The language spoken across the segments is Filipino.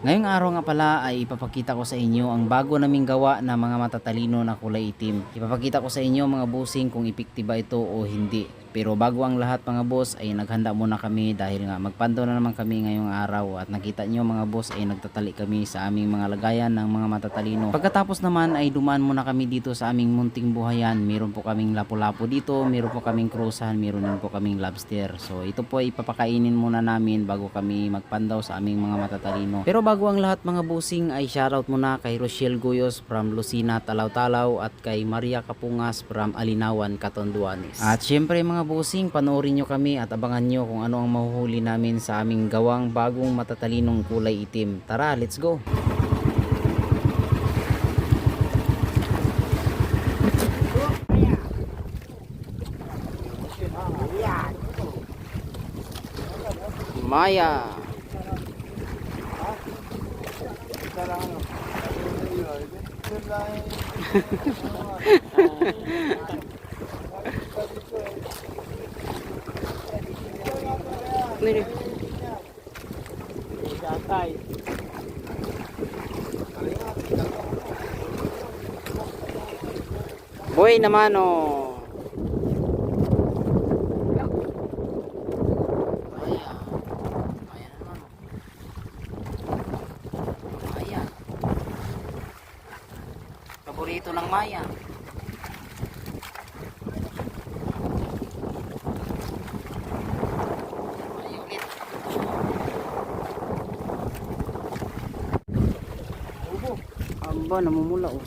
Ngayong araw nga pala ay ipapakita ko sa inyo ang bago naming gawa na mga matatalino na kulay itim. Ipapakita ko sa inyo mga bossing kung epektiba ito o hindi. Pero bago ang lahat mga boss ay naghanda muna kami dahil nga magpando na naman kami ngayong araw at nakita nyo mga boss ay nagtatali kami sa aming mga lagayan ng mga matatalino. Pagkatapos naman ay dumaan muna kami dito sa aming munting buhayan. Meron po kaming lapu-lapu dito, meron po kaming krusan, meron din po kaming lobster. So ito po ay ipapakainin muna namin bago kami magpandaw sa aming mga matatalino. Pero bago ang lahat mga bossing ay shoutout muna kay Rochelle Guyos from Lucina, Talaw-Talaw at kay Maria Kapungas from Alinawan, Catanduanes. At syempre mga bossing, panoorin nyo kami at abangan nyo kung ano ang mahuhuli namin sa aming gawang bagong matatalinong kulay itim. Tara, let's go! Maya. Boy naman oh. Paborito ng Maya. Ay, ulit. Aba, namumula oh.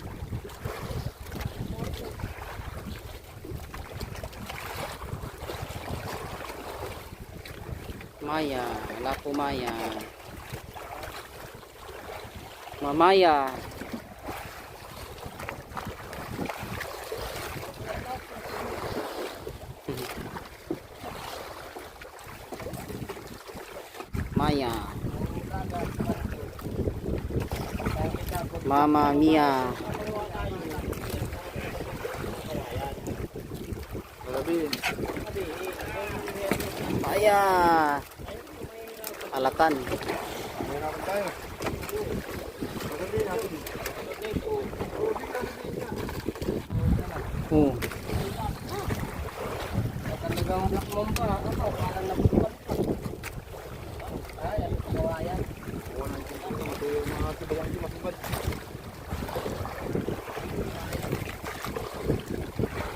Maya, wala po Maya. Mamaya. Maya. Mama Mia. Maya. Alatan.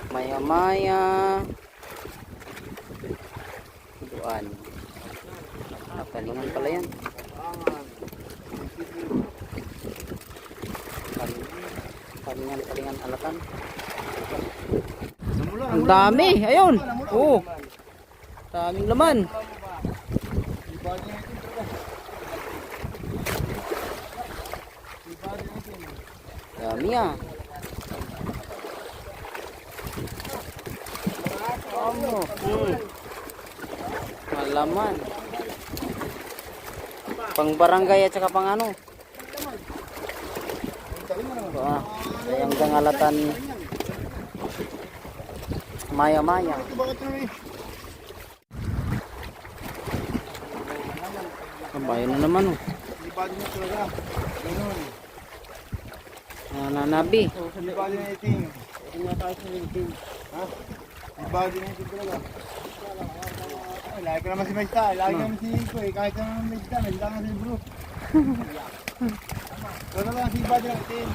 Maya Maya. Duan. Nakalingan pala yan. Kalingan alatan. Ang dami, ayun. Oh. Daming laman. Dami ah. Malaman. Pang barangay at saka pang ano. Ito ah. Yung gangalatan. Maya Maya. Kabayan na naman oh. Nananabi. Lagi ka naman si Magda, lagi naman si Nico eh, kahit naman Magda, Magda nga si Bro. Wala lang si Badi ng itim.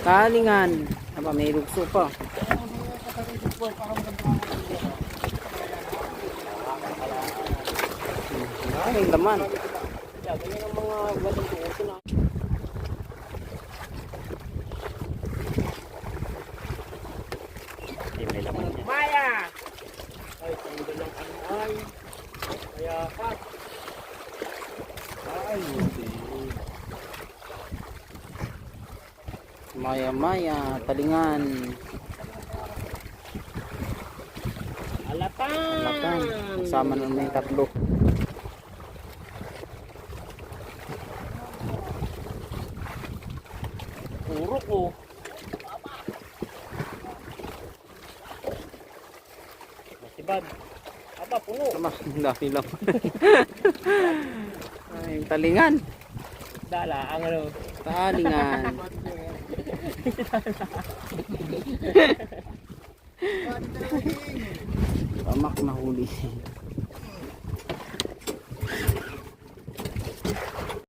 Kalingan. Aba, may rugso pa. Ay, laman. May laman niya. Maya! Ay, tanggal ang anay. Kaya ka. Ay, hindi. Maya Maya, talingan. Alatan! Alatan. Kasama na may tatlo. Puro ko. Masibad. Aba, puno. Tama, dami lang. talingan. Dala, ang ano. Talingan. Pamak na huli.